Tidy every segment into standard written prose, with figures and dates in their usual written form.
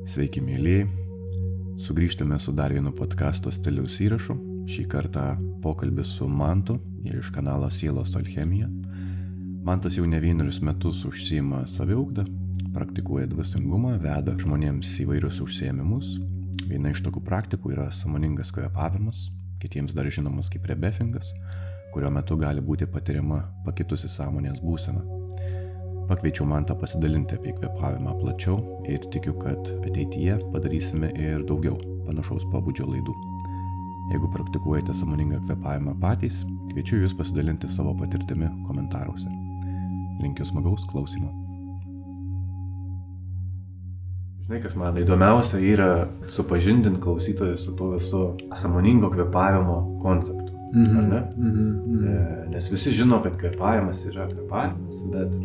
Sveiki, mėlyjei. Sugrįžtame su dar vienu podcasto stiliaus įrašu. Šį kartą pokalbis su Mantu iš kanalo Sielos alchemija. Mantas jau ne vienerius metus užsiima saviugdą, praktikuoja dvasingumą, veda žmonėms įvairius užsiėmimus. Viena iš tokių praktikų yra sąmoningas kvėpavimas, kitiems dar žinomas kaip rebefingas, kurio metu gali būti patiriama pakitusi sąmonės būsena. Pakviečiau Mantą pasidalinti apie kvėpavimą plačiau ir tikiu, kad ateityje padarysime ir daugiau panašaus pobūdžio laidų. Jeigu praktikuojate sąmoningą kvėpavimą patys, kviečiu jūs pasidalinti savo patirtimi komentaruose. Linkiu smagaus klausymo. Žinai, kas man įdomiausia yra supažindinti klausytoją su tuo visu sąmoningo kvėpavimo konceptu. Ar ne? Nes visi žino, kad kvėpavimas yra kvėpavimas, bet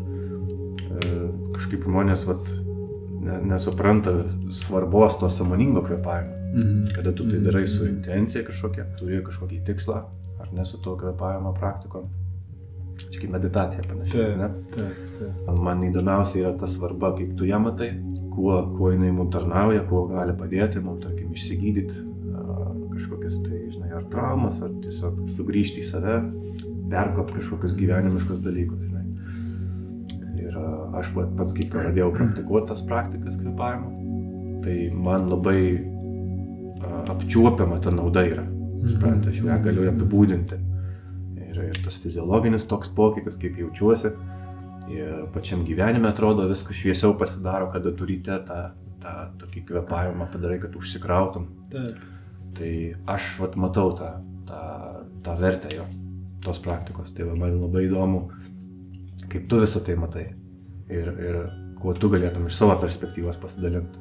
kažkaip žmonės nesupranta svarbos to sąmoningo kvėpavimo. Kada tu tai darai su intencija kažkokia, turi kažkokį tikslą, ar ne su to kvėpavimo praktikom. Čia kaip meditacija panašiai, ne? Taip. Man įdomiausia yra ta svarba, kaip tu ją matai, kuo jinai mums tarnauja, kuo gali padėti mums, tarkim, išsigydyti kažkokias tai, žinai, ar traumas, ar tiesiog sugrįžti į save, perkopti kažkokius gyvenimiškus dalykus, žinai. Ir aš pats kaip pradėjau praktikuoti tas praktikas kvėpavimo, tai man labai apčiuopiama ta nauda yra. Suprantu, aš ją galiu apibūdinti. Ir tas fiziologinis toks pokytis, kaip jaučiuosi. Ir pačiam gyvenime atrodo viskas šviesiau pasidaro, kada turite tą tokį kvėpavimą padarai, kad užsikrautum. Taip. Tai aš matau tą vertę jo, tos praktikos. Tai man labai įdomu, kaip tu visą tai matai ir kuo tu galėtum iš savo perspektyvos pasidalinti.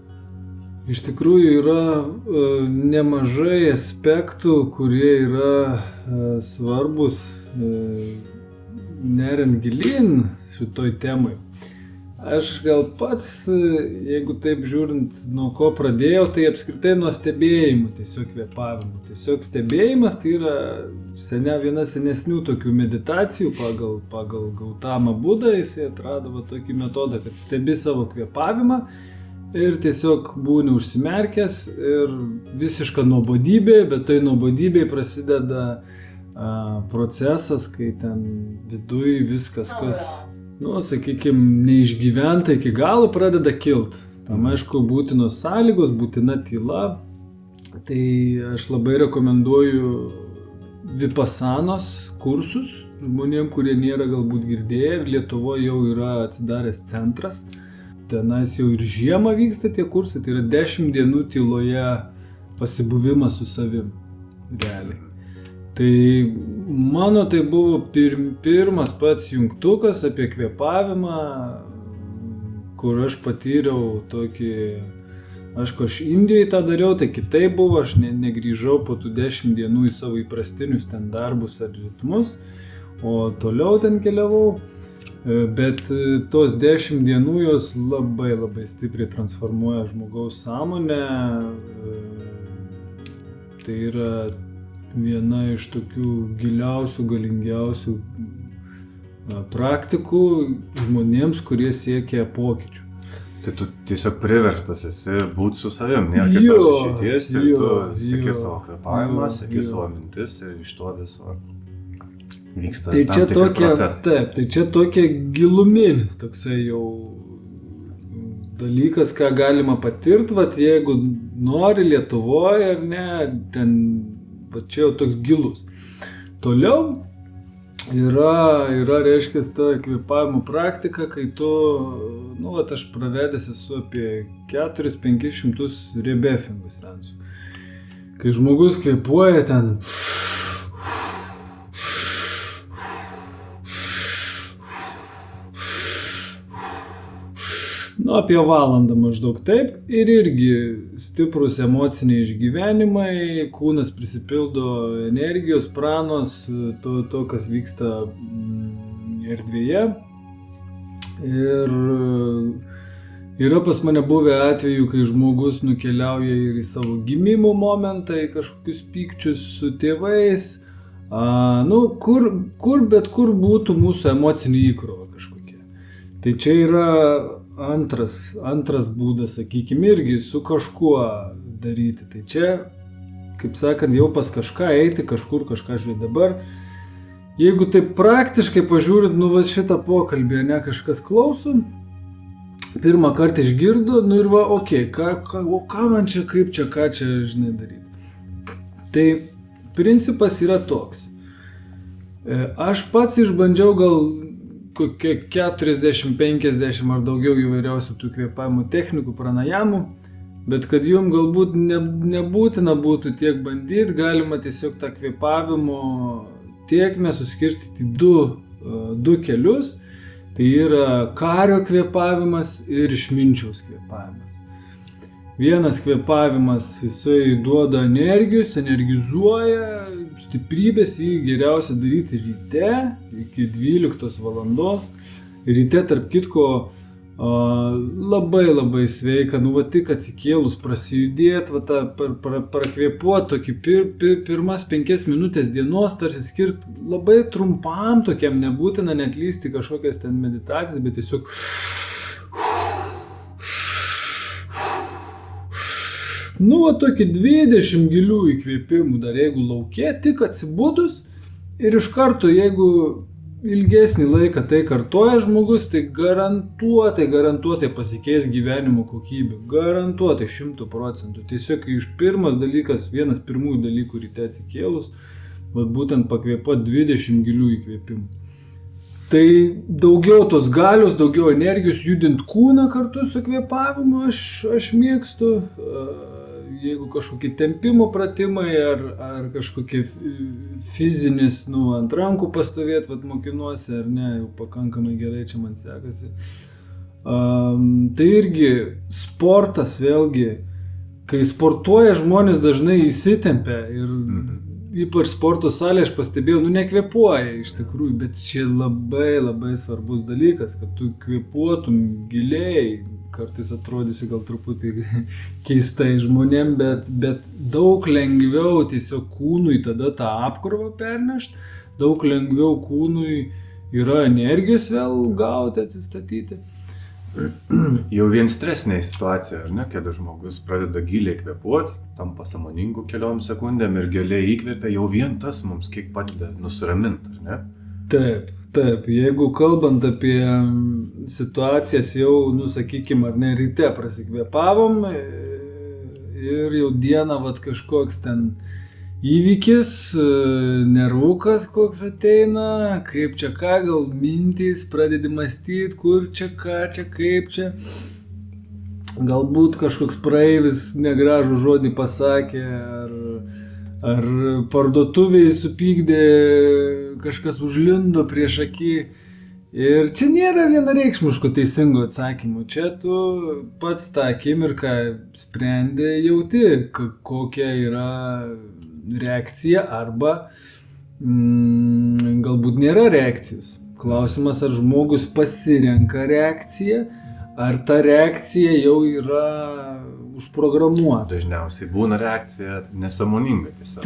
Iš tikrųjų yra nemažai aspektų, kurie yra svarbus neriant gilyn šitoj temai. Aš gal pats, jeigu taip žiūrint, nuo ko pradėjau, tai apskritai nuo stebėjimų, tiesiog kvėpavimų. Tiesiog stebėjimas tai yra viena senesnių tokių meditacijų pagal Gautamą Budą. Jisai atrado tokį metodą, kad stebi savo kvėpavimą ir tiesiog būni užsimerkęs ir visiška nuobodybė, bet tai nuobodybėj prasideda procesas, kai ten viduj viskas, kas, sakykime, neišgyventa iki galo, pradeda kilt. Tam, aišku, būtinos sąlygos, būtina tyla. Tai aš labai rekomenduoju vipasanos kursus žmonėm, kurie nėra galbūt girdėję. Lietuvoje jau yra atsidaręs centras. Tenais jau ir žiemą vyksta tie kursai. Tai yra 10 dienų tyloje pasibuvimas su savim. Realiai. Tai mano tai buvo pirmas pats jungtukas apie kvėpavimą, kur aš patyriau tokį, aš Indijoje tą dariau, tai kitaip buvo, aš negrįžau po tų 10 dienų į savo įprastinius ten darbus ar ritmus, o toliau ten keliavau, bet tos 10 dienų jos labai stipriai transformuoja žmogaus sąmonę, tai yra viena iš tokių giliausių, galingiausių praktikų žmonėms, kurie siekia pokyčių. Tai tu tiesiog priverstas esi būti su savim, nėra kitos išeities ir tu seki savo kvėpavimą, seki savo mintis ir iš to viso vyksta tai tam tikri procesai. Taip, tai čia tokia giluminis toksai jau dalykas, ką galima patirti, jeigu nori Lietuvoje ar ne, ten čia jau toks gilus. Toliau yra reiškia ta kvėpavimo praktika, kai tu, aš pravedęs esu apie 400-500 rebefingų seansų. Kai žmogus kvėpuoja ten apie valandą maždaug taip ir irgi stiprus emociniai išgyvenimai, kūnas prisipildo energijos, pranos, to kas vyksta erdvėje. Ir yra pas mane buvę atvejų, kai žmogus nukeliauja ir į savo gimimo momentą, į kažkokius pykčius su tėvais, kur būtų mūsų emocinė įkrova kažkokia. Tai čia yra antras būdas, sakykime, irgi su kažkuo daryti. Tai čia, kaip sakant, jau pas kažką eiti, kažkur kažką žiūrėti dabar. Jeigu taip praktiškai pažiūrint, šitą pokalbį, kažkas klauso, pirmą kartą išgirdo, ir ką man čia, kaip čia, ką čia, daryti. Tai principas yra toks. Aš pats išbandžiau gal kokie 40-50 ar daugiau įvairiausių tų kvėpavimo technikų, pranajamų, bet kad jums galbūt nebūtina būtų tiek bandyti, galima tiesiog tą kvėpavimo tėkmę suskirstyti du kelius. Tai yra kario kvėpavimas ir išminčiaus kvėpavimas. Vienas kvėpavimas, jisai duoda energijos, energizuoja, stiprybės, jį geriausia daryti ryte iki 12 valandos. Ryte, tarp kitko, labai sveika, tik atsikėlus prasidėti, prakvėpuoti tokį pirmas 5 minutės dienos, tarsi skirti labai trumpam, tokiam nebūtina net lysti kažkokias ten meditacijas, bet tiesiog tokį 20 gilių įkvėpimų dar jeigu lauke, tik atsibudus ir iš karto, jeigu ilgesnį laiką tai kartoja žmogus, tai garantuotai pasikeis gyvenimo kokybė. Garantuotai 100%. Tiesiog vienas pirmųjų dalykų ryte atsikėlus, būtent pakvėpuoti 20 gilių įkvėpimų. Tai daugiau tos galios, daugiau energijos judint kūną kartu su kvėpavimu aš mėgstu. Jeigu kažkokie tempimo pratimai ar kažkokie fizinis, ant rankų pastovėti, mokinuosi, ar ne, jau pakankamai gerai čia man sekasi. Tai irgi sportas vėlgi, kai sportuoja žmonės dažnai įsitempia ir ypač sporto salė, aš pastebėjau, nekvėpuoja iš tikrųjų, bet čia labai svarbus dalykas, kad tu kvėpuotum giliai. Kartais atrodysi gal truputį keistai žmonėm, bet daug lengviau tiesiog kūnui tada tą apkrovą pernešti, daug lengviau kūnui yra energijos vėl gauti, atsistatyti. Jau vien stresinė situacija, ar ne, kada žmogus pradeda giliai kvėpuoti, tampa sąmoningu keliom sekundėm ir giliai įkvėpia, jau vien tas mums kiek padeda nusiraminti, ar ne? Taip, jeigu kalbant apie situacijas jau, sakykime, ar ne, ryte prasikvėpavom ir jau dieną kažkoks ten įvykis, nervukas koks ateina, kaip čia ką, gal mintys, pradedi mąstyti, kur čia ką, čia kaip čia. Galbūt kažkoks praeivis negražų žodį pasakė, ar parduotuvėje supykdė, kažkas užlindo prieš akį. Ir čia nėra vienareikšmiško teisingo atsakymo. Čia tu pats tą akimirką sprendė, jauti, kokia yra reakcija arba galbūt nėra reakcijos. Klausimas, ar žmogus pasirenka reakciją, ar ta reakcija jau yra užprogramuota. Dažniausiai būna reakcija nesąmoninga tiesiog.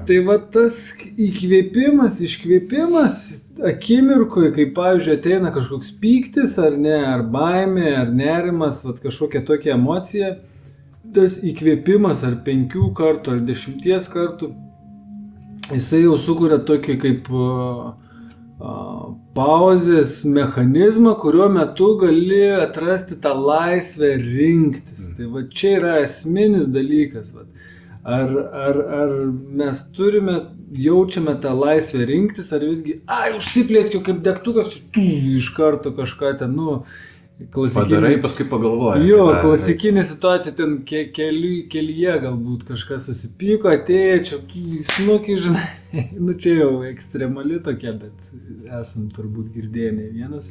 Tai tas įkvėpimas, iškvėpimas akimirkoje, kai pavyzdžiui ateina kažkoks pyktis ar ne, ar baimė, ar nerimas, kažkokia tokia emocija, tas įkvėpimas ar 5 kartų, ar 10 kartų, jisai jau sukuria tokį kaip pauzės mechanizmą, kuriuo metu gali atrasti tą laisvę rinktis. Tai čia yra esminis dalykas. Ar mes jaučiame tą laisvę rinktis, ar visgi, užsiplėskiu kaip degtukas, iš karto kažką ten, padarai, paskui pagalvoji. Klasikinė situacija, ten kelyje galbūt kažkas susipyko, atėjo, čia snukį, žinai, čia jau ekstremali tokia, bet esam turbūt girdėję ne vienas.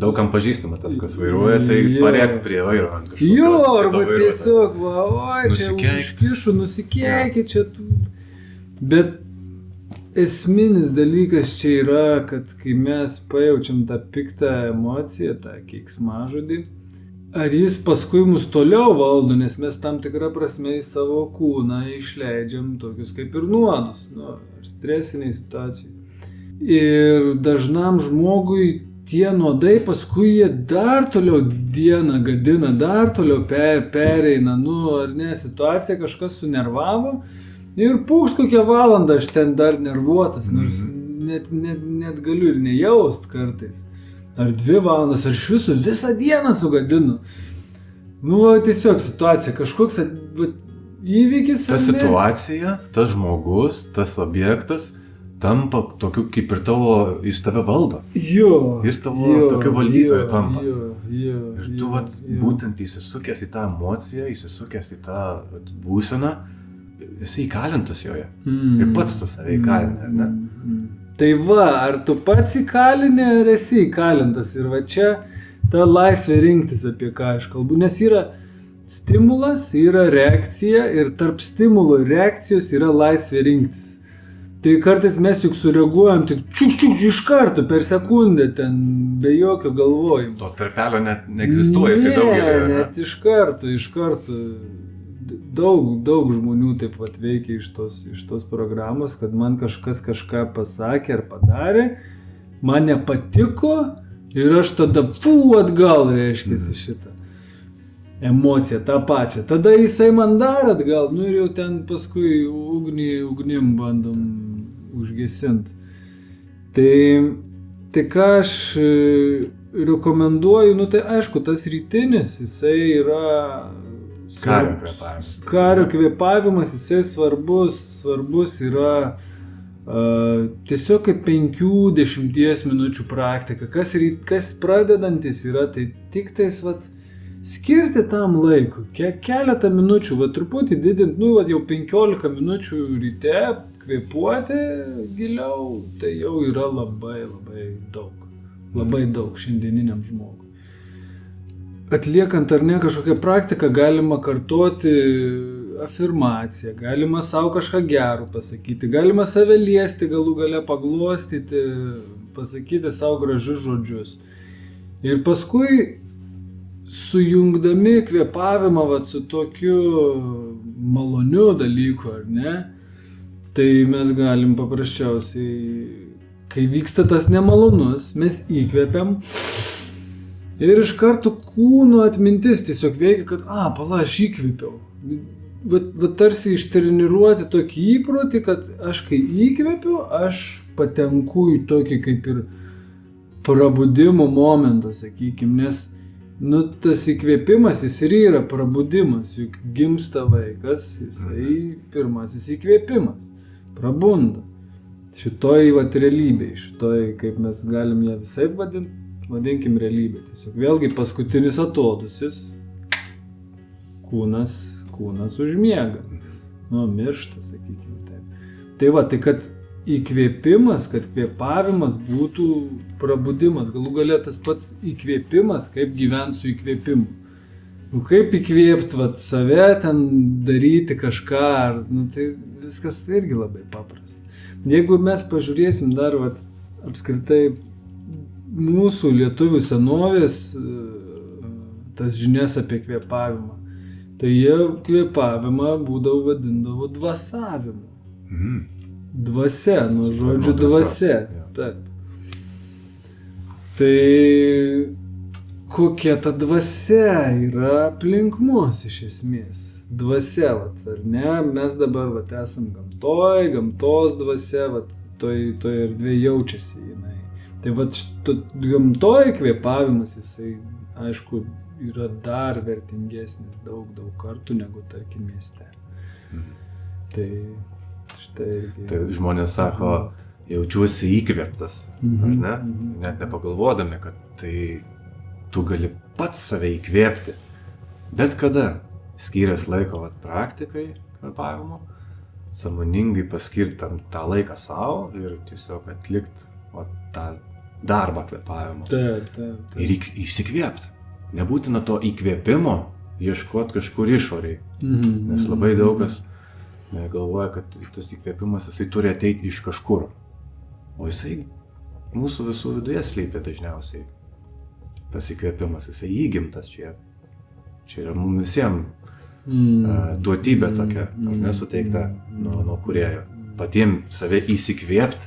Daugam pažįstama tas, kas vairuoja, tai parėk prie vairo ant kažkokio. Arba tiesiog, čia užkišu, nusikeiki, čia tu. Bet esminis dalykas čia yra, kad kai mes pajaučiam tą piktą emociją, tą keiksmažodį, ar jis paskui mus toliau valdo, nes mes tam tikrą prasme į savo kūną išleidžiam tokius kaip ir nuodus, ar stresiniai situacijai. Ir dažnam žmogui tie nuodai paskui jie dar toliau dieną gadina, dar toliau pereina, ar ne, situacija kažkas sunervavo ir pūkšt kokią valandą aš ten dar nervuotas, nors net galiu ir nejaust kartais. Ar 2 valandas, ar iš viso visą dieną sugadinu. Tiesiog situacija, kažkoks įvykis. Ta situacija, tas žmogus, tas objektas tampa tokiu kaip ir tavo, jis tave valdo. Jis tavo tokiu valdytoju tampa. Ir tu būtent įsisukęs į tą emociją, įsisukęs į tą būseną, esi įkalintas joje. Ir pats tu save įkalini, ar ne? Tai ar tu pats įkalinė, ar esi įkalintas? Ir čia ta laisvė rinktis, apie ką aš kalbu. Nes yra stimulas, yra reakcija ir tarp stimulo ir reakcijos yra laisvė rinktis. Tai kartais mes juk sureaguojam tik čiuk iš karto, per sekundę, ten be jokio galvojimo. To tarpelio net neegzistuoja, jisai daugelį. Net iš karto. Daug žmonių taip veikia iš tos programos, kad man kažkas kažką pasakė ar padarė, man nepatiko ir aš tada atgal reiškiasi šitą emociją, tą pačią. Tada jisai man dar atgal, ir jau ten paskui ugnim bandom užgesinti. Tai ką aš rekomenduoju, tai aišku, tas rytinis, jisai yra Kario kvėpavimas, jisai svarbus yra tiesiog kaip 5-10 minučių praktika. Kas pradedantis yra, tai tik tais skirti tam laiku, keletą minučių, truputį didinti, jau 15 minučių ryte kvėpuoti giliau, tai jau yra labai daug šiandieniniam žmogui. Atliekant ar ne kažkokią praktiką galima kartoti afirmaciją, galima savo kažką gero pasakyti, galima save liesti, galų gale paglostyti, pasakyti savo gražius žodžius. Ir paskui sujungdami kvėpavimą su tokiu maloniu dalyku, ar ne, tai mes galim paprasčiausiai, kai vyksta tas nemalonus, mes įkvėpiam. Ir iš karto kūno atmintis tiesiog veikia, kad, aš įkvėpiau. Tarsi ištreniruoti tokį įprotį, kad aš kai įkvėpiu, aš patenku į tokį kaip ir prabudimo momentą, sakykime, nes tas įkvėpimas, jis ir yra prabudimas, juk gimsta vaikas, jisai pirmasis įkvėpimas, prabunda. Šitoj realybėj, kaip mes galim ją visai vadinkim realybė. Tiesiog vėlgi paskutinis atodusis, kūnas užmiega. Miršta, sakykime taip. Tai kad įkvėpimas, kad kvėpavimas būtų prabudimas. Galų gale tas pats įkvėpimas, kaip gyventi su įkvėpimu. Kaip įkvėpti save, ten daryti kažką, tai viskas irgi labai paprasta. Jeigu mes pažiūrėsim dar apskritai mūsų lietuvių senovės tas žinias apie kvėpavimą, tai jie kvėpavimą vadindavo dvasavimu. Dvasia, nuo žodžių dvasia. Taip. Tai kokia ta dvasia yra aplink mus iš esmės? Dvasia, ar ne? Mes dabar esam gamtos dvasia, toj erdvėje jaučiasi jinai. Tai gamtoj kvėpavimas, jisai, aišku, yra dar vertingesnis daug kartų negu, tarkim, mieste. Tai štai irgi. Tai žmonės sako, jaučiuosi įkvėptas, ar ne? Net nepagalvodami, kad tai tu gali pats save įkvėpti. Bet kada skyręs laiko praktikai kvėpavimo, sąmoningai paskirti tą laiką savo ir tiesiog atlikti tą darbą kvėpavimo. Taip. Ir įsikvėpti. Nebūtina to įkvėpimo ieškoti kažkur išoriai. Nes labai daug kas galvoja, kad tas įkvėpimas jisai turi ateiti iš kažkur. O jisai mūsų visų viduje slypi dažniausiai. Tas įkvėpimas, jisai įgimtas čia. Čia yra mums visiems duotybė tokia, ar nesuteikta nuo kūrėjo. Patiems save įsikvėpti,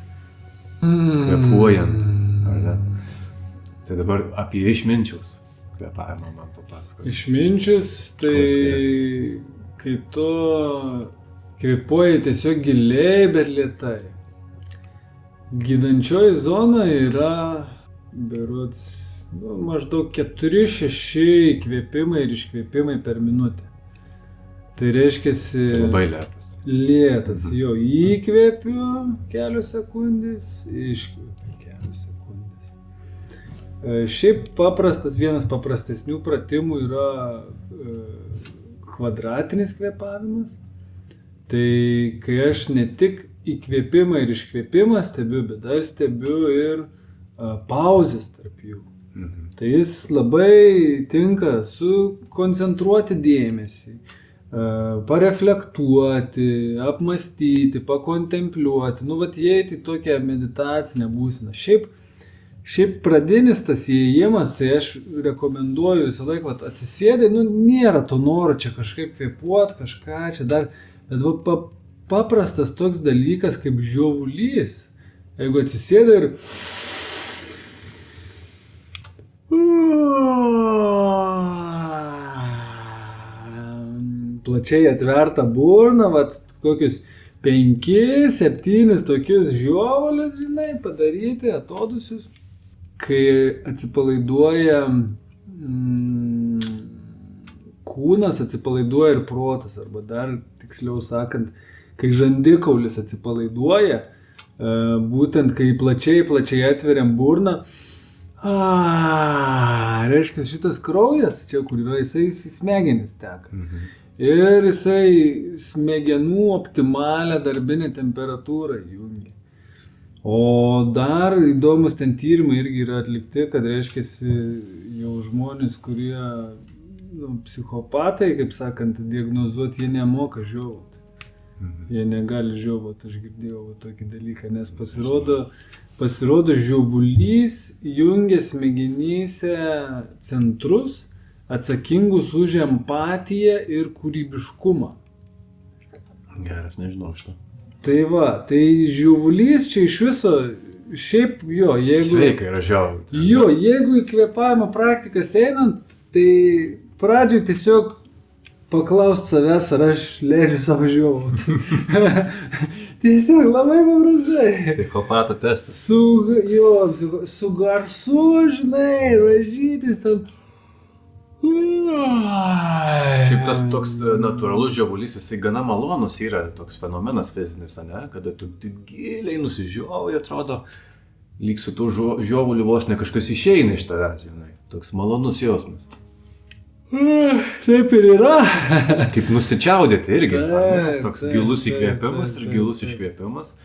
kvėpuojant. Tai dabar apie išminčiaus kvėpavimą man papasakoti. Išminčius, tai kai tu kvėpuoji tiesiog giliai, bet lėtai. Gydančioji zona yra berods maždaug 4-6 įkvėpimai ir iškvėpimai per minutę. Tai reiškiasi... Labai lėtas. Lėtas, jo, įkvėpiu kelios sekundės, iškvėpiu kelios sekundės. Šiaip vienas paprastesnių pratimų yra kvadratinis kvėpavimas. Tai kai aš ne tik įkvėpimą ir iškvėpimą stebiu, bet dar stebiu ir pauzės tarp jų. Tai jis labai tinka sukoncentruoti dėmesį, pareflektuoti, apmąstyti, pakontempliuoti, įeiti į tokią meditacinę būseną. Šiaip pradinis tas įėjimas, tai aš rekomenduoju visą laiką, atsisėdai, nėra to noro čia kažkaip kvėpuoti, kažką čia dar, bet paprastas toks dalykas kaip žiovulys. Jeigu atsisėdai ir plačiai atverta burna, kokius 5-7 tokius žiovulius, padaryti, atodusius. Kai atsipalaiduoja kūnas, atsipalaiduoja ir protas, arba dar tiksliau sakant, kai žandikaulis atsipalaiduoja, būtent kai plačiai atveriam burną, reiškia šitas kraujas, čia kur yra, jisai smegenis teka. Ir jisai smegenų optimalią darbinę temperatūrą jungia. O dar įdomus ten tyrimai irgi yra atlikti, kad reiškia jau žmonės, kurie psichopatai, kaip sakant, diagnozuoti, jie nemoka žiovauti. Jie negali žiovauti, aš girdėjau tokį dalyką, nes pasirodo žiovulys jungia smegenyse centrus atsakingus už empatiją ir kūrybiškumą. Geras, nežinau šito. Tai žiovulys čia iš viso, šiaip jo, jeigu... Sveika yra žiovauti. Jo, jeigu į kvėpavimo praktikas einant, tai pradžioj tiesiog paklaust savęs, ar aš leidžiu savo žiovauti. Tiesiog labai paprastai. Psichopato testas. Su garsu, ražytis tam. Šiaip tas toks natūralus žiovulys, jisai gana malonus yra toks fenomenas fizinis, ne? Kada tu giliai nusižiovai, atrodo, lyg su tų žiovulių vos ne kažkas išeina iš tavęs, toks malonus jausmas. Taip ir yra. Kaip nusičiaudėti irgi, toks gilus įkvėpimas ir gilus iškvėpimas.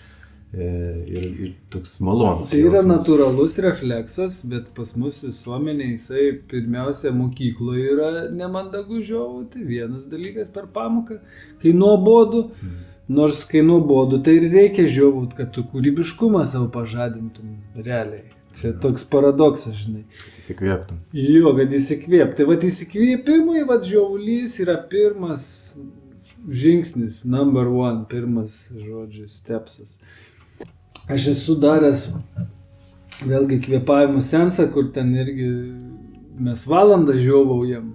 Ir toks malonus. Tai yra natūralus refleksas, bet pas mus visuomenė, jisai pirmiausia mokykloje yra nemandagu žiovauti, vienas dalykas per pamoką, kai nuobodu, nors kai nuobodu, tai ir reikia žiovauti, kad tu kūrybiškumą savo pažadintum realiai. Čia toks paradoksas, žinai. Kad įsikvėptum. Jo, kad įsikvėp. Tai įsikvėpimui, žiovulys yra pirmas žingsnis, number one, pirmas stepsas. Aš esu daręs vėlgi kvėpavimo sensą, kur ten irgi mes valandą žiovaujam.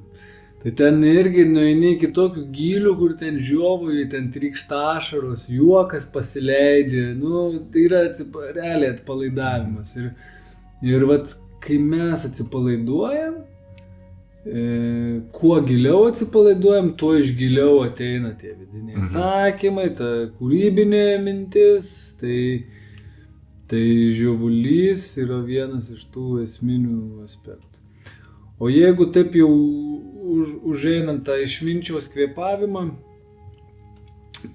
Tai ten irgi nueini iki tokių gylių, kur ten žiovauji, ten trykšta ašaros, juokas pasileidžia. Tai yra realiai atpalaidavimas. Ir kai mes atsipalaiduojam, kuo giliau atsipalaiduojam, tuo iš giliau ateina tie vidiniai atsakymai, ta kūrybinė mintis, tai žiovulys yra vienas iš tų esminių aspektų. O jeigu taip jau užeinant tą išminčiaus kvėpavimą,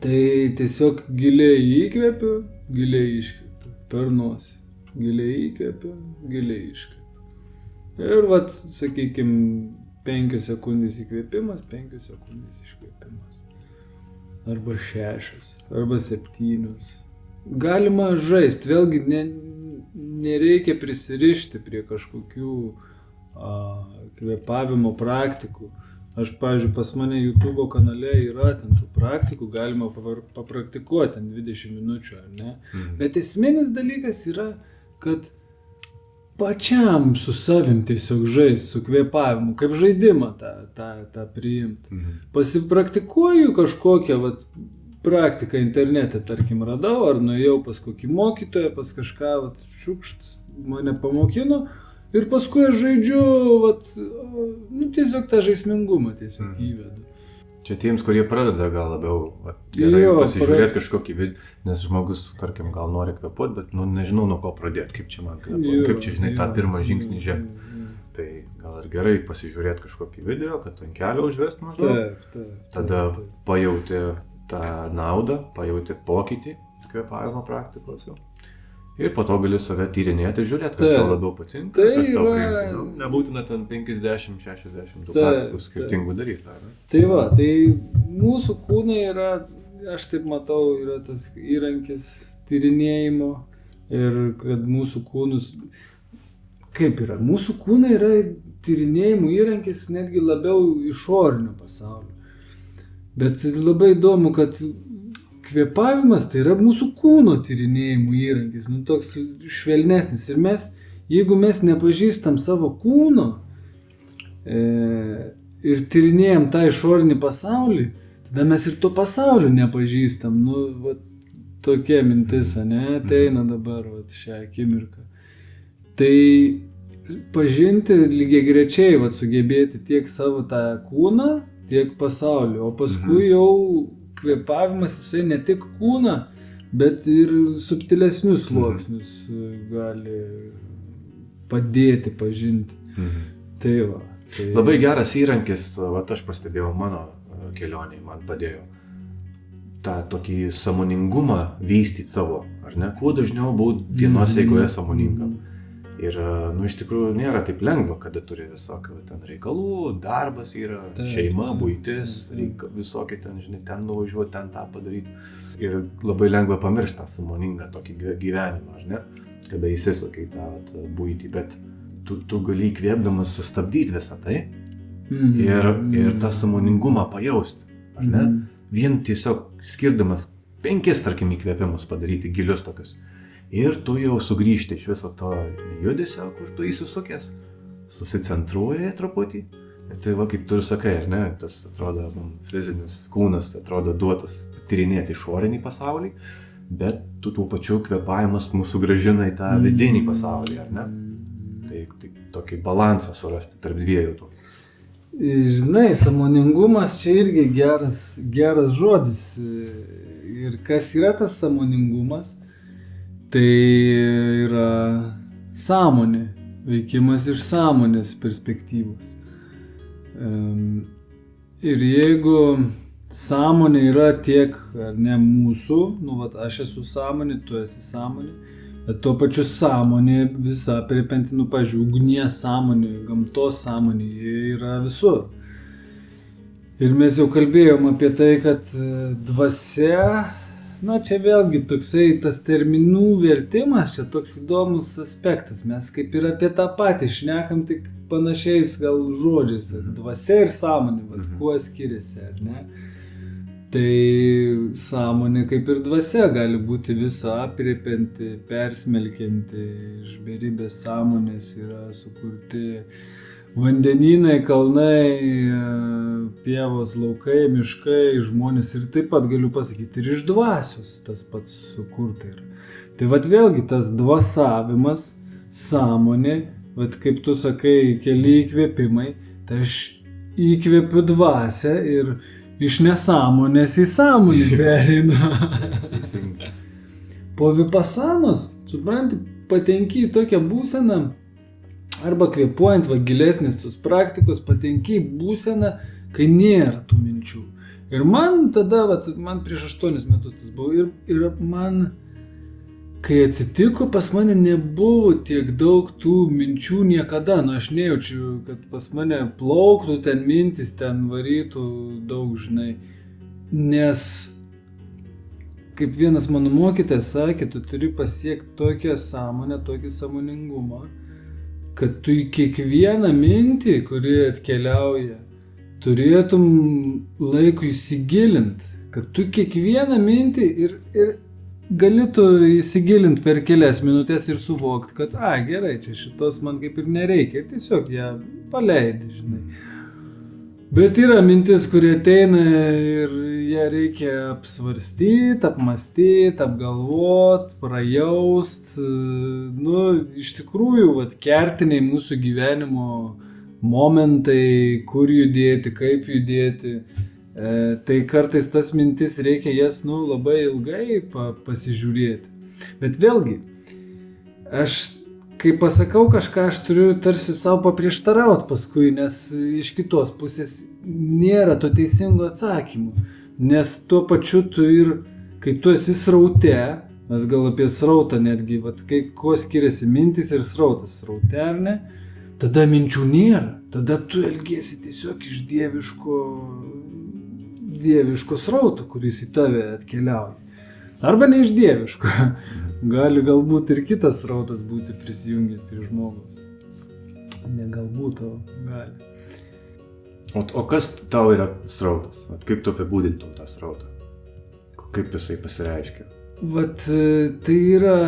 tai tiesiog giliai įkvėpiu, giliai iškvėpiu, per nosį. Giliai įkvėpiu, giliai iškvėpiu. Ir sakykime, 5 sekundės įkvėpimas, 5 sekundės iškvėpimas. Arba 6, arba 7. Galima žaisti, vėlgi nereikia prisirišti prie kažkokių kvėpavimo praktikų. Aš, pavyzdžiui, pas mane YouTube kanale yra ten tų praktikų, galima papraktikuoti ten 20 minučių, ar ne? Bet esminis dalykas yra, kad pačiam su savim tiesiog žaist, su kvėpavimu, kaip žaidimą tą priimti. Pasipraktikuoju kažkokią praktiką internete, tarkim, radau, ar nuėjau pas kokį mokytoją, pas kažką, šiukšt, mane pamokino ir paskui aš žaidžiu, tiesiog tą žaismingumą tiesiog įvedu. Čia tiems, kurie pradeda gal labiau gerai pasižiūrėti kažkokį video, nes žmogus, tarkim, gal nori kvėpuoti, bet nežinau nuo ko pradėti, kaip čia man kvėpuoti, kaip čia, žinai, tą pirmą žingsnį žengti. Tai gal ir gerai pasižiūrėti kažkokį video, kad ant kelio užvest maždaug. Tada pajauti tą naudą, pajauti pokytį kvėpavimo praktikos jau. Ir po to gali save tyrinėti ir žiūrėti, kas tau labiau patinka, kas tau priimtina. Nebūtina ten 50-60 praktikų skirtingų daryti. Tai mūsų kūnai yra, aš taip matau, yra tas įrankis tyrinėjimo ir kad mūsų kūnus, kaip yra, mūsų kūnai yra tyrinėjimų įrankis netgi labiau išorinio pasaulio. Bet labai įdomu, kad kvėpavimas tai yra mūsų kūno tyrinėjimų įrankis, toks švelnesnis. Ir jeigu mes nepažįstam savo kūno ir tyrinėjam tą išorinį pasaulį, tada mes ir to pasaulio nepažįstam. Tokia mintis, ateina dabar šią akimirką. Tai pažinti lygiagrečiai, sugebėti tiek savo tą kūną, tiek pasaulį, o paskui jau kvėpavimas jisai ne tik kūną, bet ir subtilesnius sluoksnius gali padėti pažinti. Tai Labai geras įrankis, aš pastebėjau mano kelionėje, man padėjo tą tokį sąmoningumą vystyti savo, ar ne? Kuo dažniau būti dienos eigoje sąmoningam. Ir, iš tikrųjų, nėra taip lengva, kada turi visokių ten reikalų, darbas yra, šeima, buitis, visokie ten, žinai, ten nuvažiuoti, ten tą padaryti. Ir labai lengva pamiršti tą sąmoningą tokį gyvenimą, ar ne? Kada įsisukai tą buitį, bet tu gali įkvėpdamas sustabdyti visą tai ir tą sąmoningumą pajausti, ar ne? Vien tiesiog skirdamas 5, tarkim, įkvėpimus padaryti, gilius tokius. Ir tu jau sugrįžti iš viso to judesio, kur tu įsisukęs, susicentruoji truputį. Ir tai kaip tu ir sakai, ar ne, tas atrodo, fizinis kūnas atrodo duotas tyrinėti išorinį pasaulį, bet tu tuo pačiu kvėpavimas mūsų grąžina į tą vidinį pasaulį, ar ne? Tai tokį balansą surasti tarp dviejų tų. Žinai, sąmoningumas čia irgi geras žodis. Ir kas yra tas sąmoningumas? Tai yra sąmonė, veikimas iš sąmonės perspektyvos. Ir jeigu sąmonė yra tiek, ar ne, mūsų, aš esu sąmonė, tu esi sąmonė, bet tuo pačiu sąmonė visa aprėpianti, pavyzdžiui, ugnies sąmonė, gamtos sąmonė, jie yra visur. Ir mes jau kalbėjom apie tai, kad dvasia, čia vėlgi toksai tas terminų vertimas, čia toks įdomus aspektas. Mes kaip ir apie tą patį šnekam, tik panašiais gal žodžiais. Dvasia ir sąmonė, kuo skiriasi, ar ne? Tai sąmonė kaip ir dvasia gali būti visa aprėpianti, persmelkianti, iš beribės sąmonės yra sukurti vandenynai, kalnai, pievos, laukai, miškai, žmonės ir taip pat galiu pasakyti ir iš dvasios tas pats sukurta yra. Tai vėlgi tas dvasavimas, sąmonė, kaip tu sakai, keli įkvėpimai, tai aš įkvėpiu dvasią ir iš nesąmonės į sąmonę pereina. Po vipasanos, supranti, patenki į tokią būseną, arba kvėpuojant gilesnės tos praktikos, patenki į būseną, kai nėra tų minčių. Ir man tada, man prieš 8 metus tas buvo, ir man, kai atsitiko, pas mane nebuvo tiek daug tų minčių niekada. Aš nejaučiu, kad pas mane plauktų ten mintis, ten varytų daug, žinai. Nes, kaip vienas mano mokytojas sakė, tu turi pasiekti tokią sąmonę, tokį sąmoningumą, kad tu į kiekvieną mintį, kuri atkeliauja, turėtum laiku įsigilint, kad tu kiekvieną mintį ir gali tu įsigilinti per kelias minutės ir suvokti, kad, gerai, čia šitos man kaip ir nereikia, ir tiesiog ją paleidi, žinai. Bet yra mintis, kurie ateina ir ją reikia apsvarstyti, apmastyti, apgalvoti, prajaust. Iš tikrųjų, kertiniai mūsų gyvenimo momentai, kur judėti, kaip judėti. Tai kartais tas mintis reikia jas labai ilgai pasižiūrėti. Bet vėlgi, aš kai pasakau kažką, aš turiu tarsi savo paprieštarauti paskui, nes iš kitos pusės nėra to teisingo atsakymo. Nes tuo pačiu tu ir, kai tu esi sraute, mes gal apie srautą netgi, kuo skiriasi mintis ir srautas, sraute ar ne, tada minčių nėra, tada tu elgiesi tiesiog iš dieviško srauto, kuris į tave atkeliauja. Arba ne iš dieviško. Gali galbūt ir kitas srautas būti prisijungęs prie žmogus. Ne galbūt, o gali. O kas tau yra srautas? Kaip tu apibūdintum tą srautą? Kaip jisai pasireiškia? Tai yra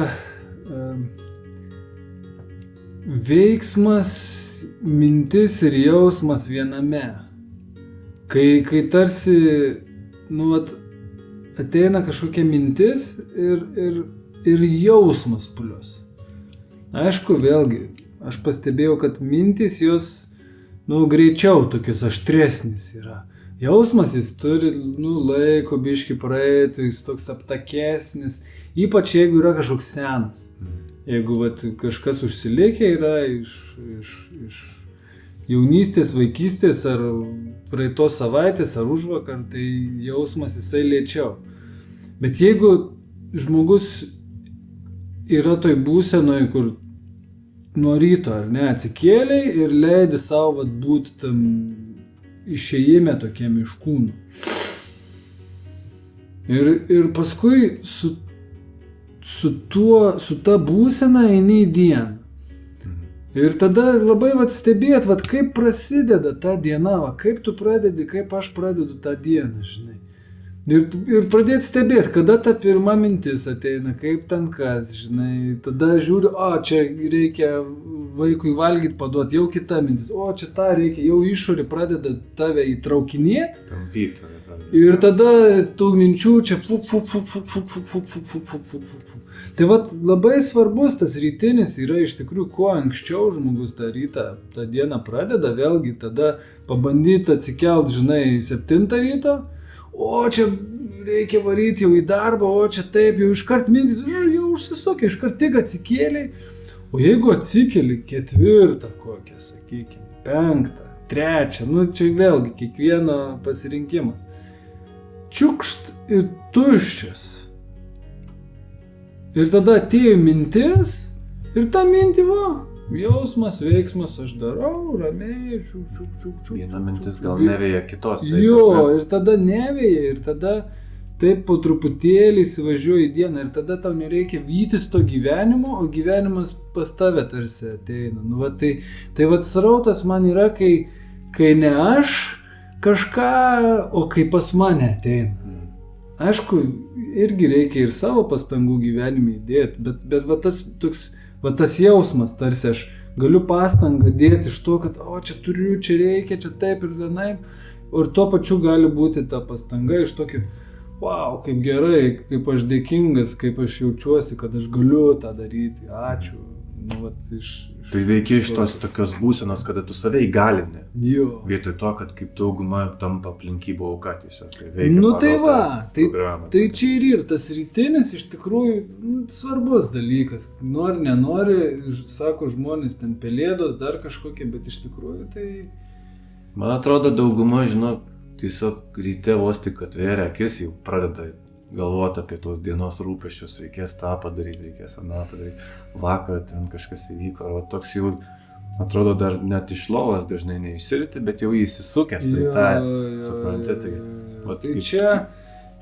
veiksmas, mintis ir jausmas viename. Kai tarsi, ateina kažkokia mintis ir jausmas plius. Aišku, vėlgi, aš pastebėjau, kad mintis jos, greičiau tokios aštresnis yra. Jausmas jis turi, laiko biškį praeiti, jis toks aptakesnis, ypač jeigu yra kažkoks senas. Jeigu kažkas užsilikė yra iš jaunystės, vaikystės ar praeitos savaitės ar užvakar, tai jausmas jisai lėčiau. Bet jeigu žmogus yra toj būsenoj, kur nuo ryto ar ne atsikėlei ir leidi savo būti tam išėjime tokiam iš kūno. Ir paskui su ta būsena eini į dieną. Ir tada labai stebėt, kaip prasideda ta diena, kaip tu pradedi, kaip aš pradedu tą dieną, žinai. Ir pradėti stebėti, kada ta pirma mintis ateina, kaip ten kas, žinai. Tada žiūriu, čia reikia vaikui valgyti, paduoti, jau kita mintis, čia tą reikia, jau išorė pradeda tave įtraukinėti. Tampyti. Ir tada tų minčių čia Tai labai svarbus tas rytinis yra iš tikrųjų, kuo anksčiau žmogus tą rytą, tą dieną pradeda, vėlgi tada pabandyti atsikelt, žinai, 7 ryto, čia reikia varyti jau į darbą, čia taip, jau iškart mintis, jau užsisukė, iškart tik atsikėlė. O jeigu atsikėlė 4 kokią, sakykime, 5, 3, čia vėlgi kiekvieno pasirinkimas. Čiukšt ir tuščias. Ir tada atėjo mintis ir ta mintį, jausmas, veiksmas, aš darau, ramiai, čiuk. Viena mintis gal nevėja kitos. Ir tada nevėja, ir tada taip po truputėlį įsivažiuoji į dieną, ir tada tau nereikia vytis to gyvenimo, o gyvenimas pas tave tarsi ateina. Tai srautas man yra, kai ne aš kažką, o kai pas mane ateina. Aišku, irgi reikia ir savo pastangų gyvenime įdėti, bet tas jausmas, tarsi aš galiu pastangą dėti iš to, kad čia turiu, čia reikia, čia taip ir vienaip, ir tuo pačiu gali būti ta pastanga iš tokio, kaip gerai, kaip aš dėkingas, kaip aš jaučiuosi, kad aš galiu tą daryti, ačiū. Tai veikia iš tos tokios būsenos, kada tu save įgalini. Jo. Vietoj to, kad kaip dauguma tampa aplinkybių auka tiesiog. Tai čia ir tas rytinis iš tikrųjų svarbus dalykas. Nori, nenori, sako žmonės, ten pelėdos, dar kažkokie, bet iš tikrųjų tai... Man atrodo, dauguma, tiesiog ryte vos tik atvėrė akis, jau pradeda galvoti apie tos dienos rūpesčius, reikės tą padaryti, reikės aną padaryti, vakar ten kažkas įvyko, o toks jau atrodo dar net iš lovos dažnai neišsiriti, bet jau įsisukęs prie tą, suprantate.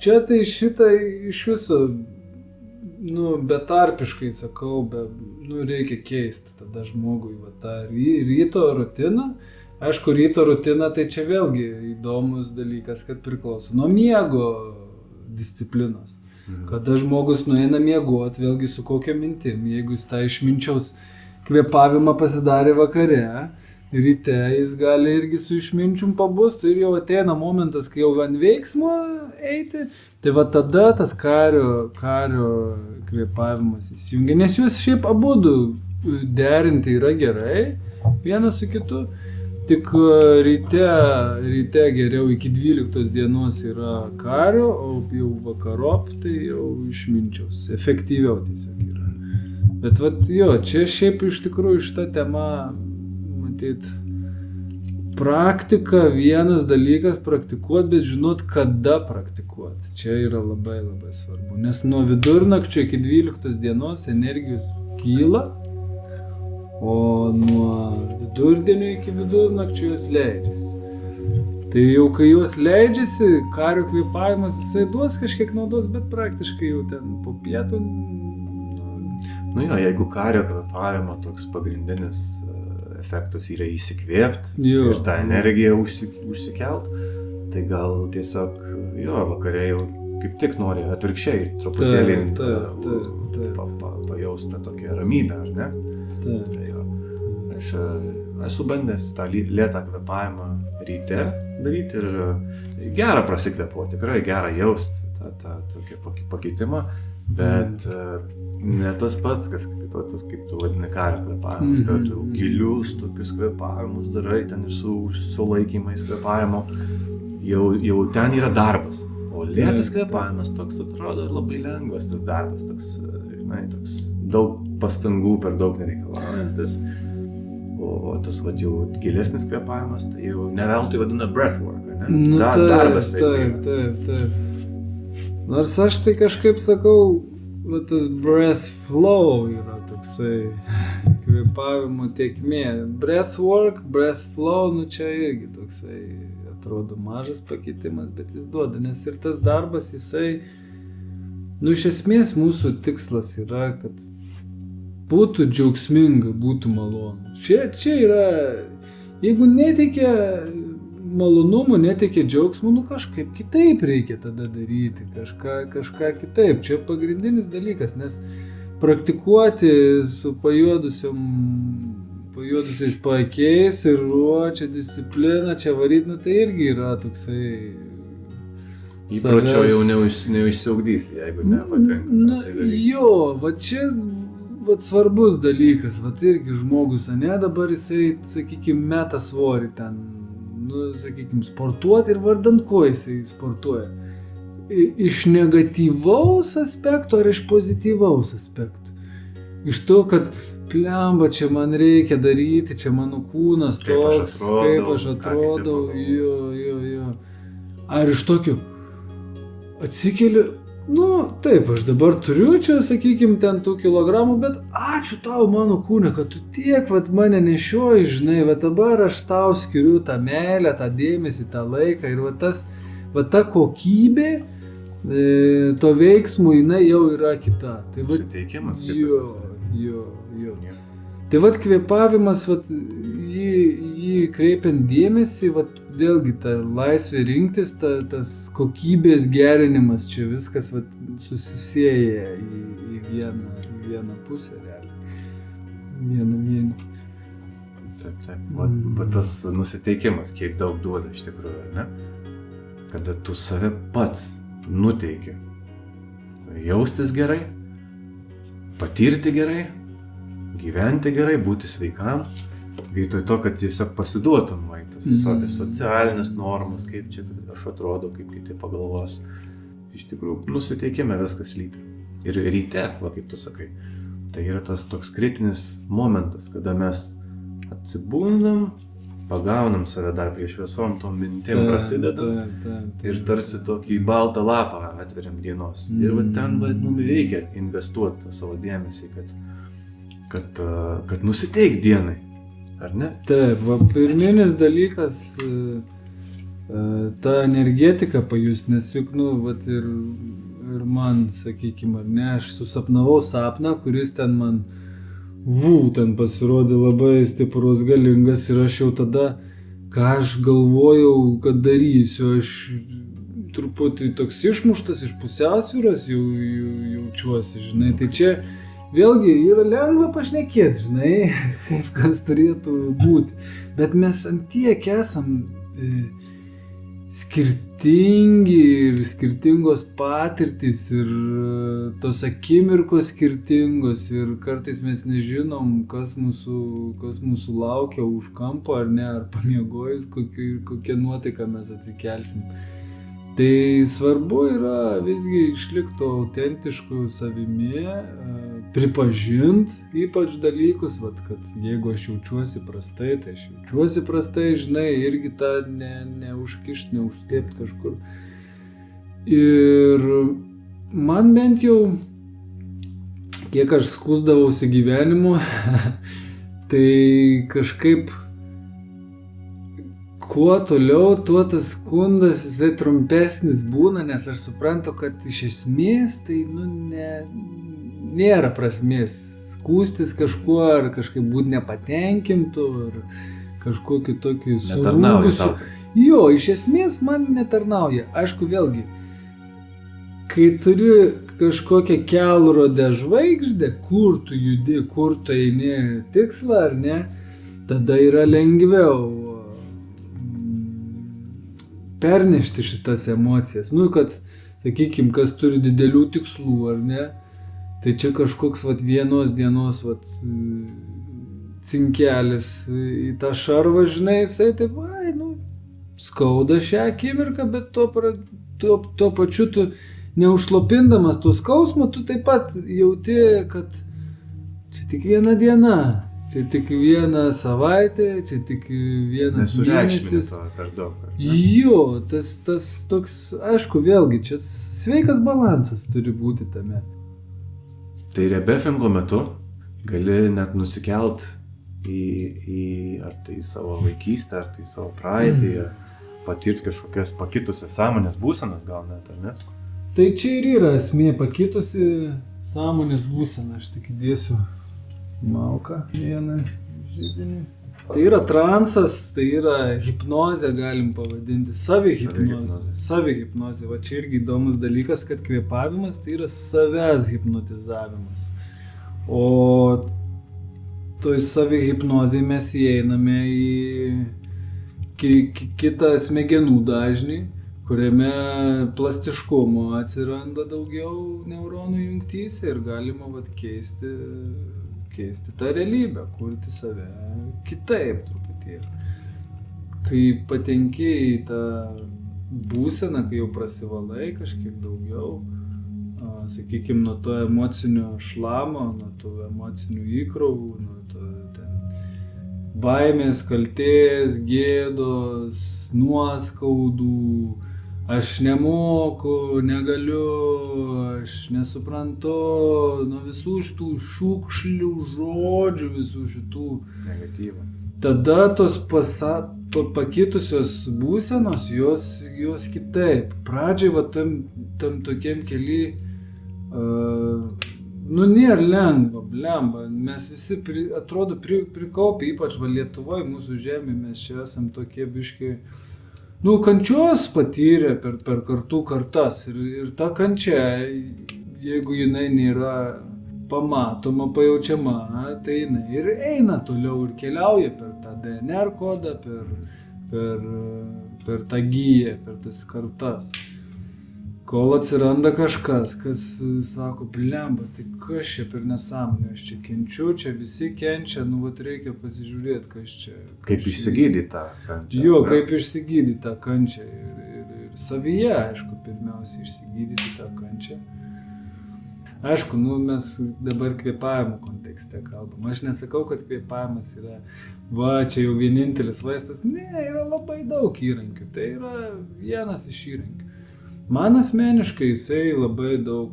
Čia tai šitą iš viso, betarpiškai sakau, reikia keisti tada žmogui tą ryto rutiną. Aišku, ryto rutina tai čia vėlgi įdomus dalykas, kad priklauso nuo miego disciplinos. Kada žmogus nueina miegot, vėlgi su kokia mintim, jeigu jis tą išminčiaus kvėpavimą pasidarė vakare, ryte jis gali irgi su išminčium pabustų ir jau ateina momentas, kai jau ant veiksmo eiti, tai va tada tas kario kvėpavimas įsijungia, nes jūs šiaip abudu derinti yra gerai, vienas su kitu, tik ryte geriau iki 12 dienos yra kario, o jau vakarop tai jau išminčiaus, efektyviau tiesiog yra. Bet vat jo, čia šiaip iš tikrųjų šita tema, matyt, praktika vienas dalykas praktikuoti, bet žinot, kada praktikuoti. Čia yra labai labai svarbu, nes nuo vidurnakčio iki 12 dienos energijos kyla, o nuo vidurdienio iki vidurnakčio jos leidžiasi. Tai jau kai jos leidžiasi, kario kvėpavimas jisai duos kažkiek naudos, bet praktiškai jau ten po pietų. Nu jo, jeigu kario kvėpavimo toks pagrindinis efektas yra įsikvėpt ir tą energiją užsikelt, tai gal tiesiog jo, vakare jau kaip tik nori atvirkščiai truputėlį pajaust tą tokią ramybę, ar ne? Tai jo. Aš esu bandęs tą lėtą kvėpavimą ryte daryti ir gerą prasikvėpuoti, tikrai gerą jaust tą tokį pakeitimą, bet ne tas pats, tas kaip tu vadini kario kvėpavimas, kad tu gilius tokius kvėpavimus darai, ten ir su sulaikymais kvėpavimo, jau ten yra darbas. O lėtas kvėpavimas toks atrodo labai lengvas tas darbas, toks daug pastangų per daug nereikalaujantis. O tas jau gilesnis kvėpavimas, tai jau ne veltui vadina breathwork, ne? Darbas taip. Nors aš tai kažkaip sakau, va tas breath flow yra toksai kvėpavimo tėkmė. Breathwork, breath flow, čia irgi toksai atrodo mažas pakeitimas, bet jis duoda, nes ir tas darbas jisai, iš esmės mūsų tikslas yra, kad būtų džiaugsminga, būtų malonu. Čia yra, jeigu neteikia malonumų, neteikia džiaugsmų, kažkaip kitaip reikia tada daryti, kažką kitaip. Čia pagrindinis dalykas, nes praktikuoti su pajuodusiais paakiais ir čia disciplina, čia varyt, tai irgi yra toksai įpročio jau neužsiugdysi, jeigu nepatinka. Jo, va čia svarbus dalykas, va irgi žmogus, dabar jisai, sakykime, meta svorį ten, sakykime, sportuoti ir vardan ko jisai sportuoja. Iš negatyvaus aspekto ar iš pozityvaus aspekto. Iš to, kad plemba, čia man reikia daryti, čia mano kūnas toks, kaip aš atrodau, jo. Ar iš tokio atsikeliu, taip, aš dabar turiu čia, sakykime, ten tų kilogramų, bet ačiū tau mano kūne, kad tu tiek mane nešioji, žinai, dabar aš tau skiriu tą meilę, tą dėmesį, tą laiką ir ta kokybė to veiksmų, jinai jau yra kita. Suteikimas kitas. Jo. Tai kvėpavimas, jį kreipiant dėmesį, vėlgi ta laisvė rinktis, tas kokybės gerinimas, čia viskas susisieja į vieną pusę realiai. Vieną. Taip. Tas nusiteikimas, kiek daug duoda iš tikrųjų, ne? Kada tu save pats nuteiki jaustis gerai, patirti gerai, gyventi gerai, būti sveikam, vietoj to, kad tiesiog pasiduotum tas visokias socialinės normas, kaip čia aš atrodau, kaip kiti pagalvos. Iš tikrųjų, nusiteikime viskas slypi. Ir ryte, kaip tu sakai, tai yra tas toks kritinis momentas, kada mes atsibundam, pagaunam save dar prieš šviesom, tom mintim prasidedam ir tarsi tokį baltą lapą atveriam dienos. Ir ten mums reikia investuoti savo dėmesį, kad nusiteik dienai, ar ne? Taip, pirminis dalykas ta energetika pajust, nes juk, ir man, sakykime, ar ne, aš susapnavau sapną, kuris ten man ten pasirodė labai stiprus, galingas ir aš jau tada, ką aš galvojau, kad darysiu, aš truputį toks išmuštas iš pusiausvyros jaučiuosi, žinai. Tai čia vėlgi yra lengva pašnekėti, žinai, kaip kas turėtų būti. Bet mes ant tiek esam skirtingi ir skirtingos patirtys ir tos akimirkos skirtingos ir kartais mes nežinom, kas mūsų laukia už kampo ar ne, ar pamiegojus, kokią nuotaiką mes atsikelsim. Tai svarbu yra visgi išlikti autentišku savimi, pripažint ypač dalykus, vat, kad jeigu aš jaučiuosi prastai, tai aš jaučiuosi prastai, žinai, irgi tą neužkišt, neužslėpt kažkur. Ir man bent jau, kiek aš skųsdavausi gyvenimu, tai kažkaip kuo toliau, tuo tas skundas jisai trumpesnis būna, nes aš suprantu, kad iš esmės tai nėra prasmės skūstis kažkuo ar kažkaip būti nepatenkintų ar kažkokiu tokiu surūgusiu. Jo, iš esmės man netarnauja. Aišku, vėlgi, kai turi kažkokią kelrodę žvaigždę, kur tu judi, kur tu eini tikslą ar ne, tada yra lengviau pernešti šitas emocijas. Nu, kad, sakykim, kas turi didelių tikslų, ar ne, tai čia kažkoks vienos dienos cinkelis į tą šarvą, žinai, jisai taip, skauda šią akimirką, bet tuo pačiu tu neužslopindamas to skausmo, tu taip pat jauti, kad čia tik viena diena. Čia tik viena savaitė, čia tik vienas mėnesis. Per daug. Jo, tas toks, aišku, vėlgi, čia sveikas balansas turi būti tame. Tai rebefingo metu gali net nusikelt ar tai savo vaikystę, ar tai savo praeitį, patirti kažkokias pakitusias sąmonės būsenas gal net, ar ne? Tai čia ir yra esmė, pakitusi sąmonės būsena, aš tik įdėsiu malką vieną židinį. Tai yra transas, tai yra hipnozė, galim pavadinti, savihipnozė. Va čia irgi įdomus dalykas, kad kvėpavimas tai yra savęs hipnotizavimas. O toj savihipnozėj mes įeiname į kitą smegenų dažnį, kuriame plastiškumo atsiranda daugiau neuronų jungtyse ir galima keisti tą realybę, kurti save kitaip truputėlį. Kai patenki į tą būseną, kai jau prasivalai kažkiek daugiau, sakykime, nuo to emocinio šlamo, nuo to emocinių įkrovų, nuo to baimės, kaltės, gėdos, nuoskaudų, aš nemoku, negaliu, aš nesuprantu, nuo visų šitų šūkšlių žodžių, visų šitų negatyvų. Tada tos pakitusios būsenos, jos kitaip. Pradžiai tam tokiam kely, nėra lengva, blemba. Mes visi atrodo prikaupę, ypač Lietuvoje, mūsų žemė, mes čia esam tokie biški, kančios patyrė per kartų kartas ir ta kančia, jeigu jinai nėra pamatoma, pajaučiama, tai jinai ir eina toliau ir keliauja per tą DNR kodą, per tą giją, per tas kartas. Kol atsiranda kažkas, kas sako, blemba, tai kas čia per nesąmonė, aš čia kenčiu, čia visi kenčia, reikia pasižiūrėti, kas čia. Kaip išsigydyti tą kančią. Jo, kaip išsigydyti tą kančią ir savyje, aišku, pirmiausia išsigydyti tą kančią. Aišku, mes dabar kvėpavimo kontekste kalbam. Aš nesakau, kad kvėpavimas yra, čia jau vienintelis vaistas. Ne, yra labai daug įrankių. Tai yra vienas iš įrankių. Man asmeniškai jisai labai daug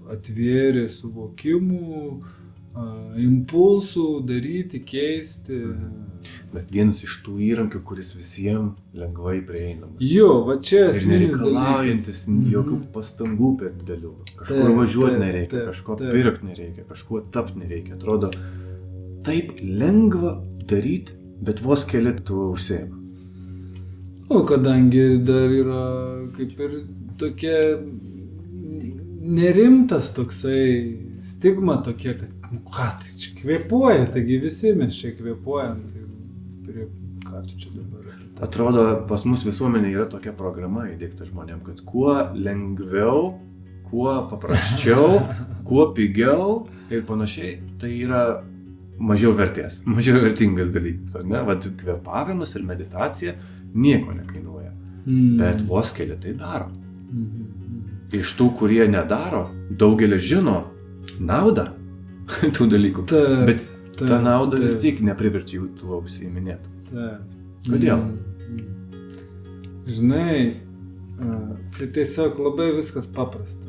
atvėrė suvokimų, impulsų daryti, keisti. Bet vienas iš tų įrankių, kuris visiems lengvai prieinamas. Jo, va čia esminis dalykas. Ir nereikalaujantis jokių pastangų per didelių. Kažkur važiuoti nereikia, kažko pirkti nereikia, kažkuo tapti nereikia. Atrodo, taip lengva daryti, bet vos keli tuo užsiima. Kadangi dar yra kaip ir tokia nerimtas toksai stigma tokia, kad ką tai čia kvėpuoja, taigi visi mes čia kvėpuojam, tai ką tu čia dabar. Atrodo, pas mus visuomenė yra tokia programa įdiegta žmonėm, kad kuo lengviau, kuo paprasčiau, kuo pigiau ir panašiai, tai yra mažiau vertės, mažiau vertingas dalykas, ar ne? Vat kvėpavimas ir meditacija nieko nekainuoja, bet vos keli tai daro. Iš tų, kurie nedaro, daugelis žino naudą tų dalykų, bet ta nauda vis tiek nepriverčia jų tuo užsiiminėti. Kodėl? Žinai, čia tiesiog labai viskas paprasta.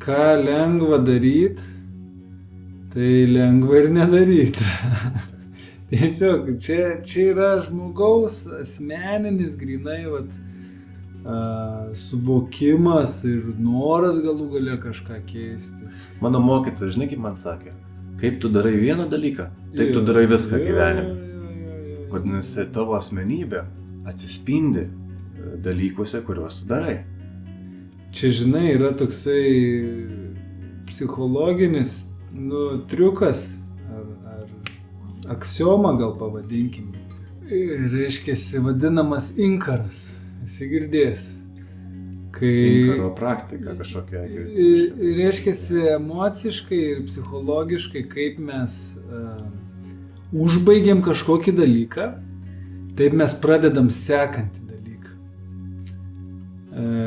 Ką lengva daryt, tai lengva ir nedaryti. Tiesiog čia yra žmogaus asmeninis grinai suvokimas ir noras galų gale kažką keisti. Mano mokytojas, žinai, kaip man sakė, kaip tu darai vieną dalyką, taip tu darai viską gyvenime. Vadinasi, tavo asmenybė atsispindi dalykuose, kuriuos tu darai. Čia, žinai, yra toksai psichologinis triukas ar aksioma gal pavadinkim. Reiškiasi vadinamas inkaras. Esi girdėjęs. Inkaro praktika kažkokia. Reiškiasi emociškai ir psichologiškai, kaip mes užbaigiam kažkokį dalyką, taip mes pradedam sekantį dalyką.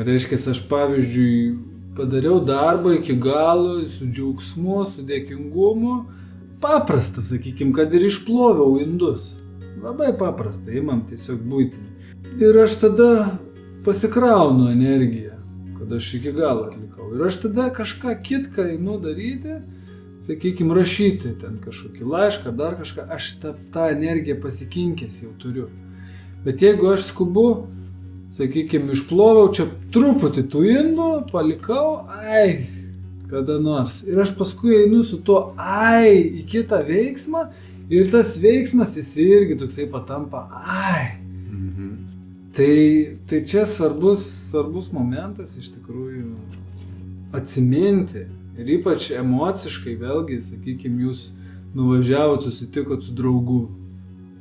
Reiškiasi, aš pavyzdžiui padariau darbą iki galo, su džiaugsmu, su dėkingumu. Paprasta, sakykim, kad ir išploviau indus. Labai paprasta, imam tiesiog buitinį. Ir aš tada pasikraunu energiją, kad aš iki galo atlikau. Ir aš tada kažką kitką einu daryti, sakykim, rašyti ten kažkokį laišką, dar kažką. Aš tą energiją pasikinkęs jau turiu. Bet jeigu aš skubu, sakykim, išploviau čia truputį tų indų, palikau, kada nors. Ir aš paskui einu su tuo į kitą veiksmą ir tas veiksmas jis irgi toksai patampa Tai čia svarbus momentas iš tikrųjų atsiminti ir ypač emociškai vėlgi, sakykim, jūs nuvažiavot, susitikot su draugu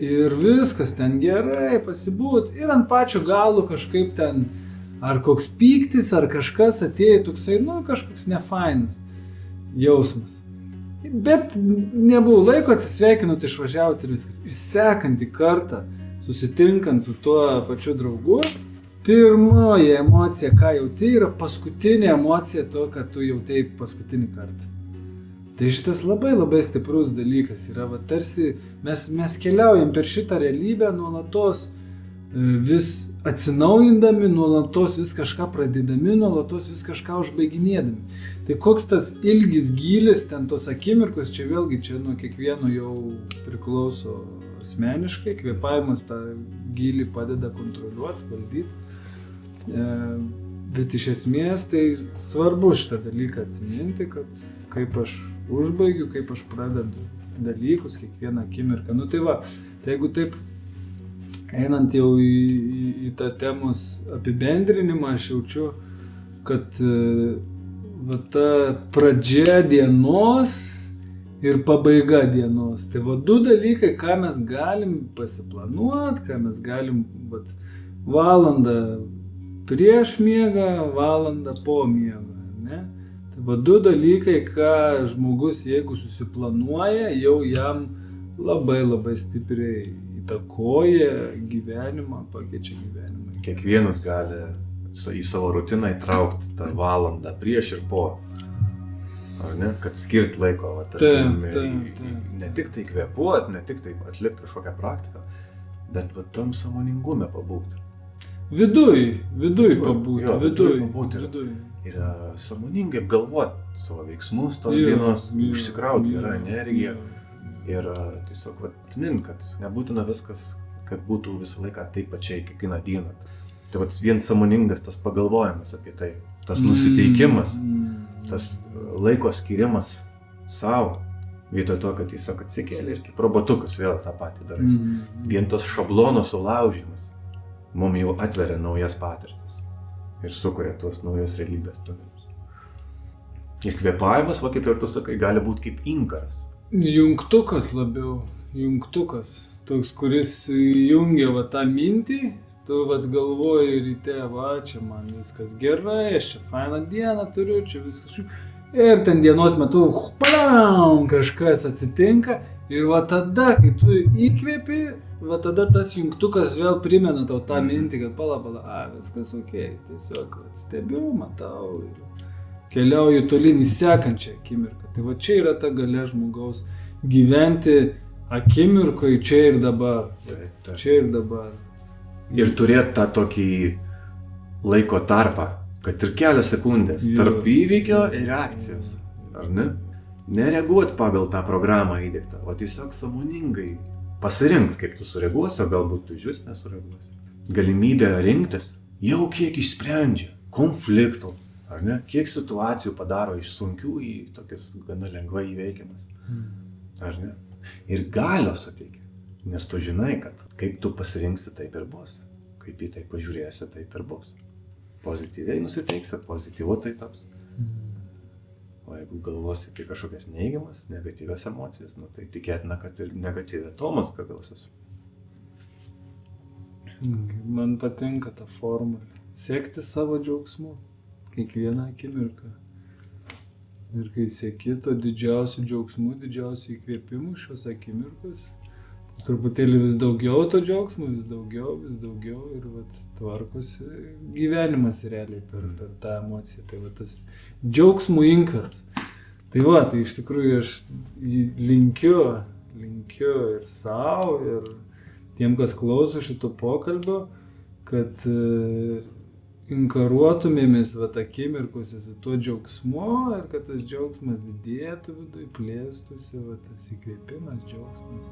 ir viskas ten gerai pasibūt ir ant pačio galo kažkaip ten ar koks pyktis, ar kažkas atėjo toksai, kažkoks nefainas jausmas. Bet nebuvo laiko, atsisveikinot, išvažiavot ir viskas. Ir sekantį kartą, susitinkant su tuo pačiu draugu, pirmoji emocija, ką jauti, yra paskutinė emocija to, kad tu jautei paskutinį kartą. Tai šitas labai labai stiprus dalykas yra, tarsi mes keliaujam per šitą realybę nuolatos vis atsinaujindami, nuolatos vis kažką pradėdami, nuolatos vis kažką užbaiginėdami. Tai koks tas ilgis, gylis, ten tos akimirkos, čia vėlgi čia nuo kiekvieno jau priklauso asmeniškai, kvėpavimas tą gylį padeda kontroliuoti, valdyti. Bet iš esmės tai svarbu šitą dalyką atsiminti, kad kaip aš užbaigiu, kaip aš pradedu dalykus kiekvieną akimirką. Tai jeigu taip einant jau į tą temos apibendrinimą, aš jaučiu, kad ta pradžia dienos ir pabaiga dienos. Tai du dalykai, ką mes galim pasiplanuoti, ką mes galim valandą prieš miegą, valandą po miegą. Ne? Tai du dalykai, ką žmogus, jeigu susiplanuoja, jau jam labai labai stipriai įtakoja gyvenimą, pakeičia gyvenimą. Kiekvienas gali į savo rutiną įtraukti tą valandą prieš ir po. Ar ne? Kad skirt laiko. Ne tik tai kvėpuot, ne tik tai atlikti kažkokią praktiką, bet tam sąmoningume pabūti. Viduj pabūti. Ir sąmoningai apgalvoti savo veiksmus, tos dienos, užsikrauti gerą energiją. Ir tiesiog atmint, kad nebūtina viskas, kad būtų visą laiką taip pačiai kiekvieną dieną. Tai vien sąmoningas tas pagalvojimas apie tai, tas nusiteikimas, tas laiko skirimas savo, vietoj to, kad tiesiog atsikėlė ir kaip robotukas vėl tą patį darai. Vien tas šablono sulaužimas, Mums jau atveria naujas patirtis ir sukuria tuos naujos realybės tunelius. Ir kvėpavimas, va kaip ir tu sakai, gali būti kaip inkaras. Jungtukas labiau, jungtukas. Toks, kuris jungia va tą mintį, tu va galvoji ryte, va čia man viskas gerai, aš čia fainą dieną turiu, čia viskas. Ir ten dienos metu, kažkas atsitinka. Ir va tada, kai tu įkvėpi, va tada tas jungtukas vėl primena tau tą mintį, kad pala, viskas okei, tiesiog stebiu, matau ir keliauju tolyn į sekančią akimirką. Tai va čia yra ta galia žmogaus gyventi akimirkoje čia ir dabar. Čia ir dabar. Ir turėti tą tokį laiko tarpą, kad ir kelios sekundės tarp įvykio ir reakcijos, ar ne? Nereaguoti pagal tą programą įdėktą, o tiesiog sąmoningai pasirinkti, kaip tu sureaguosi, o galbūt tu iš vis nesureaguosi. Galimybė rinktis jau kiek išsprendžia konfliktų, ar ne? Kiek situacijų padaro iš sunkių į tokias gana lengvai įveikiamas, ar ne? Ir galios suteikia, nes tu žinai, kad kaip tu pasirinksi, taip ir bus. Kaip į tai pažiūrėsi, taip ir bus. Pozityviai nusiteiksi, pozityvu tai taps. O jeigu galvosi apie kažkokias neigiamas, negatyvias emocijas, tai tikėtina, kad ir negatyvia atomazga gausis. Man patinka ta formulė. Sekti savo džiaugsmu kiekvieną akimirką. Ir kai seki to didžiausių džiaugsmų, didžiausių įkvėpimų šios akimirkos, truputėlį vis daugiau to džiaugsmo, vis daugiau ir vat tvarkosi gyvenimas realiai per tą emociją. Tai va tas džiaugsmų inkaras. Tai va, tai iš tikrųjų aš linkiu ir savo, ir tiem, kas klauso šito pokalbio, kad inkaruotumėmės va akimirkose su tuo džiaugsmu ir kad tas džiaugsmas didėtų viduje, plėstųsi, va tas įkvėpimas, džiaugsmas.